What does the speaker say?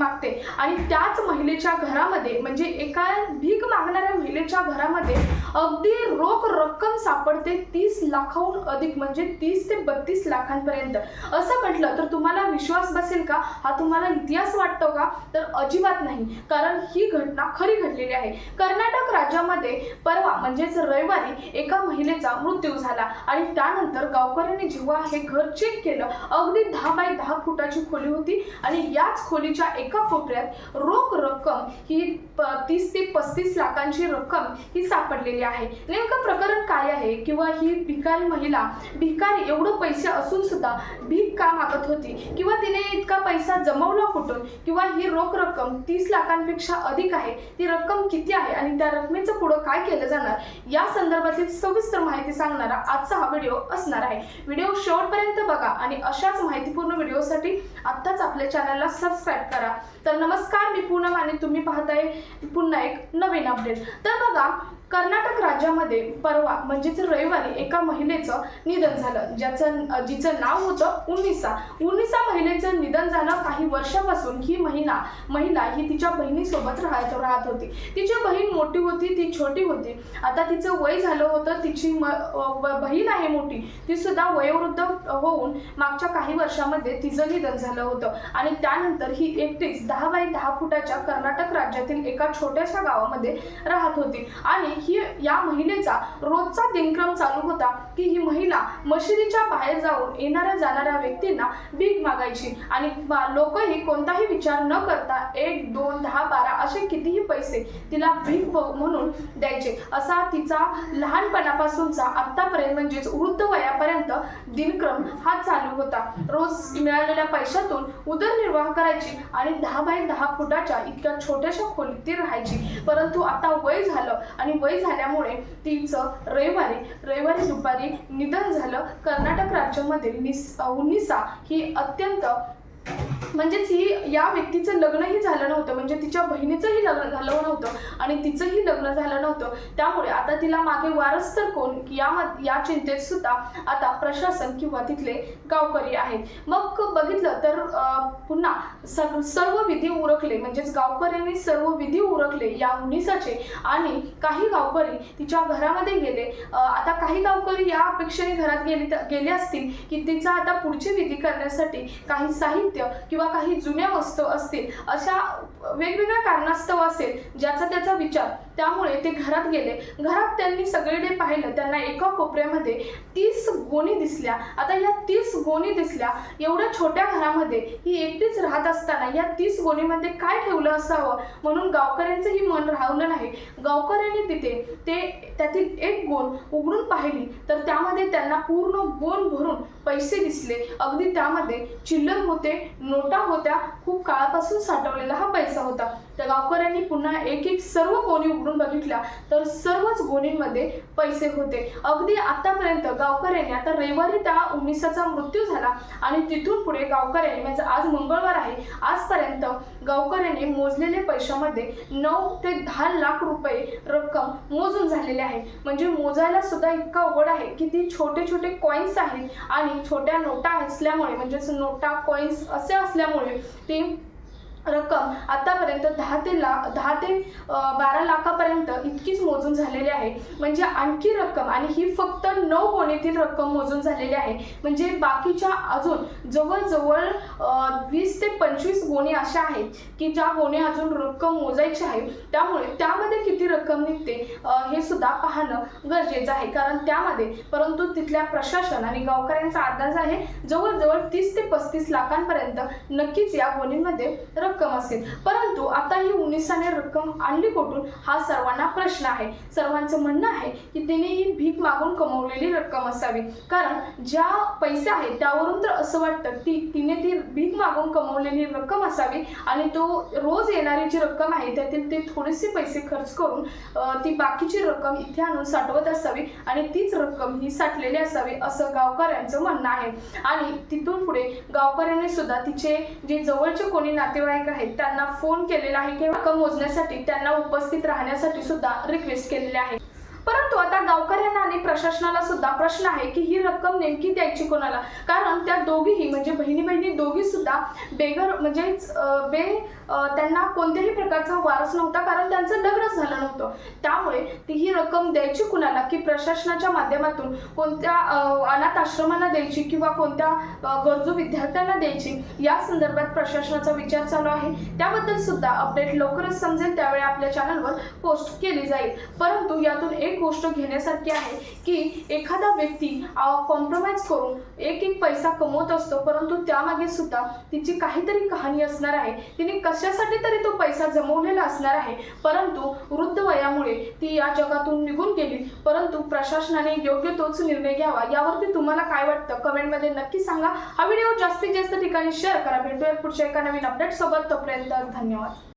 मागते आणि त्याच महिलेच्या घरामध्ये म्हणजे एका भीक मागणाऱ्या महिलेच्या घरामध्ये अगदी रोख रक्कम सापडते 30 लाखाहून अधिक, म्हणजे 30 ते 32 लाखांपर्यंत। असं म्हटलं तर तुम्हाला विश्वास बसेल का? हा तुम्हाला इतिहास वाटतो का? तर अजिबात नाही, कारण ही घटना खरी घडलेली आहे। कर्नाटक राज्यामध्ये परवा म्हणजेच रविवारी एका महिलेचा मृत्यू झाला आणि त्यानंतर गावकऱ्यांनी जेव्हा हे घर चेक केलं, अगदी 10 बाय 10 फुटाची खोली होती आणि याच खोलीच्या एका कोपऱ्यात रोख रक्कम ही 30 ते 35 लाखांची रक्कम ही सापडलेली आहे। नेमकं प्रकरण काय आहे किंवा ही भिकारी महिला भिकारी एवढं पैसे असून सुद्धा भीक का मागत होती किंवा तिने इतका पैसा जमवला कुठून किंवा ही रोख रक्कम 30 लाखांपेक्षा अधिक आहे, ती रक्कम किती आहे आणि त्या रकमेचं पुढं काय केलं जाणार या संदर्भातील सविस्तर माहिती सांगणारा आजचा हा व्हिडिओ असणार आहे। व्हिडिओ शेवटपर्यंत बघा आणि अशाच माहितीपूर्ण व्हिडिओसाठी आत्ताच आपल्या चॅनलला सबस्क्राइब करा। तर नमस्कार, मी पूनम आणि तुम्ही पाहताय पुन्हा एक नवीन अपडेट। तर बघा, कर्नाटक राज्यामध्ये परवा म्हणजेच रविवारी एका महिलेचं निधन झालं, जिचं नाव होतं उन्निसा महिलेचं निधन झालं। काही वर्षापासून ही महिला ही तिच्या बहिणीसोबत राहत होती। तिची बहीण मोठी होती, ती छोटी होती। आता तिचं वय झालं होतं, तिची बहीण आहे मोठी, ती सुद्धा वयोवृद्ध होऊन मागच्या काही वर्षामध्ये तिचं निधन झालं होतं आणि त्यानंतर ही एकटीच 10 बाय 10 फुटाच्या कर्नाटक राज्यातील एका छोट्याशा गावामध्ये राहत होती आणि या महिलेचा रोजचा दिनक्रम चालू होता की ही महिला मशिदीच्या बाहेर जाऊन येणाऱ्या जाणाऱ्या व्यक्तींना भीक मागायची आणि लोकही कोणताही विचार न करता 1, 2, 10, 12 असे कितीही पैसे तिला भीक म्हणून द्यायचे। असा तिचा लहानपणापासूनचा आतापर्यंत म्हणजेच वृद्ध वयापर्यंत दिनक्रम हा चालू होता। रोज मिळालेल्या पैशातून उदरनिर्वाह करायची आणि 10 बाय 10 फुटाच्या इतक्या छोट्याशा खोलीत ती राहायची। परंतु आता वय झालं आणि वय झाल्यामुळे तिचं रविवारी दुपारी निधन झालं। कर्नाटक राज्यामध्ये उन्निसा ही अत्यंत म्हणजेच ही या व्यक्तीचं लग्नही झालं नव्हतं, म्हणजे तिच्या बहिणीचंही लग्न झालं नव्हतं आणि तिचंही लग्न झालं नव्हतं। त्यामुळे आता तिला मागे वारस तर कोण या चिंतेत सुद्धा आता प्रशासन किंवा तिथले गावकरी आहेत। मग बघितलं तर पुन्हा सर्व विधी उरकले, म्हणजेच गावकऱ्यांनी सर्व विधी उरकले या उन्निसाचे आणि काही गावकरी तिच्या घरामध्ये गेले। आता काही गावकरी या अपेक्षेने घरात गेले असतील की तिचा आता पुढची विधी करण्यासाठी काही साहित्य किंवा काही जुन्या वस्तू असतील, अशा वेगवेगळ्या कारणास्तव असेल ज्याचा त्याचा विचार, त्यामुळे ते घरात गेले। घरात त्यांनी सगळीकडे पाहिलं, त्यांना एका कोपऱ्यामध्ये 30 गोणी दिसल्या। आता या 30 गोणी दिसल्या, एवढ्या छोट्या घरामध्ये ही एकटीच राहत असताना या 30 गोणीमध्ये काय ठेवलं असावं म्हणून गावकऱ्यांचंही मन राहवलं नाही। गावकऱ्यांनी त्यातील एक गोण उघडून पाहिली तर त्यामध्ये त्यांना पूर्ण गोण भरून पैसे दिसले। अगदी त्यामध्ये चिल्लर होते, नोटा होत्या, खूप काळापासून साठवलेला हा पैसा होता। त्या गावकऱ्यांनी पुन्हा एक सर्व गोणी उघडून बघितल्या तर सर्वच गोणींमध्ये पैसे होते। अगदी आतापर्यंत गावकऱ्यांनी, आता रविवारी त्या उन्निसाचा मृत्यू झाला आणि तिथून पुढे गावकऱ्यांनी, म्हणजे आज मंगळवार आहे, आजपर्यंत गावकऱ्यांनी मोजलेल्या पैशामध्ये 9 ते 10 लाख रुपये रक्कम मोजून झालेले आहे। म्हणजे मोजायला सुद्धा इतका अवघड आहे की ती छोटे छोटे कॉइन्स आहेत आणि छोट्या नोटा असल्यामुळे, म्हणजेच नोटा कॉइन्स असे असल्यामुळे ती रक्कम आतापर्यंत 10 ते 12 लाखापर्यंत इतकीच मोजून झालेली आहे। म्हणजे आणखी रक्कम, आणि ही फक्त 9 गोणीतील रक्कम मोजून झालेली आहे। म्हणजे बाकीच्या अजून जवळजवळ 20 ते 25 गोणी अशा आहेत की ज्या गोणी अजून रक्कम मोजायची आहे। त्यामुळे त्यामध्ये किती रक्कम निघते हे सुद्धा पाहणं गरजेचं आहे, कारण त्यामध्ये परंतु तिथल्या प्रशासन आणि गावकऱ्यांचा अंदाज आहे जवळजवळ 30 ते 35 लाखांपर्यंत नक्कीच या गोणींमध्ये रक्कम असेल। परंतु आता ही उन्निसाने रक्कम आणली कुठून हा सर्वांना प्रश्न आहे। सर्वांचं म्हणणं आहे की तिने ही भीक मागून कमवलेली रक्कम असावी, कारण ज्या पैसे आहेत त्यावरून तर असं वाटतं की तिने ती भीक मागून कमवलेली रक्कम असावी आणि तो रोज येणारी जी रक्कम आहे त्यातील ते थोडेसे पैसे खर्च करून ती बाकीची रक्कम इथे आणून साठवत असावी आणि तीच रक्कम ही साठलेली असावी असं गावकऱ्यांचं म्हणणं आहे। आणि तिथून पुढे गावकऱ्यांनी सुद्धा तिचे जे जवळचे कोणी नातेवाईक आहेत त्यांना फोन केलेला आहे की रक्कम मोजण्यासाठी त्यांना उपस्थित राहण्यासाठी सुद्धा रिक्वेस्ट केलेली आहे। परंतु आता गावकऱ्यांना आणि प्रशासनाला सुद्धा प्रश्न आहे की ही रक्कम नेमकी द्यायची कोणाला, कारण त्या दोघीही म्हणजे बहिणी बहिणी दोघी सुद्धा बेघर म्हणजेच त्यांना कोणत्याही प्रकारचा वारस नव्हता, कारण त्यांचं लग्नच झालं नव्हतं. त्यामुळे ती ही रक्कम द्यायची कुणाला, की प्रशासनाच्या माध्यमातून कोणत्या अनाथ आश्रमाला द्यायची किंवा कोणत्या गरजू विद्यार्थ्यांना द्यायची, या संदर्भात प्रशासनाचा विचार चालू आहे. त्याबद्दल सुद्धा अपडेट लवकरच समजेल, त्यावेळी आपल्या चॅनलवर पोस्ट केली जाईल. परंतु यातून एक गोष्ट घेण्यासारखी आहे की एखादा व्यक्ती कॉम्प्रोमाइज करून एक पैसा कमवत असतो, परंतु त्यामागे सुद्धा तिची काहीतरी कहाणी असणार आहे. तिने कशासाठी तरी तो पैसा जमवलेला असणार आहे, परंतु वृद्ध वयामुळे ती या जगातून निघून गेली. परंतु प्रशासनाने योग्य तोच निर्णय घ्यावा. यावरती तुम्हाला काय वाटतं कमेंटमध्ये नक्की सांगा. हा व्हिडिओ जास्तीत जास्त ठिकाणी शेअर करा. भेटूया पुढच्या एका नवीन अपडेट सोबत. तोपर्यंत धन्यवाद.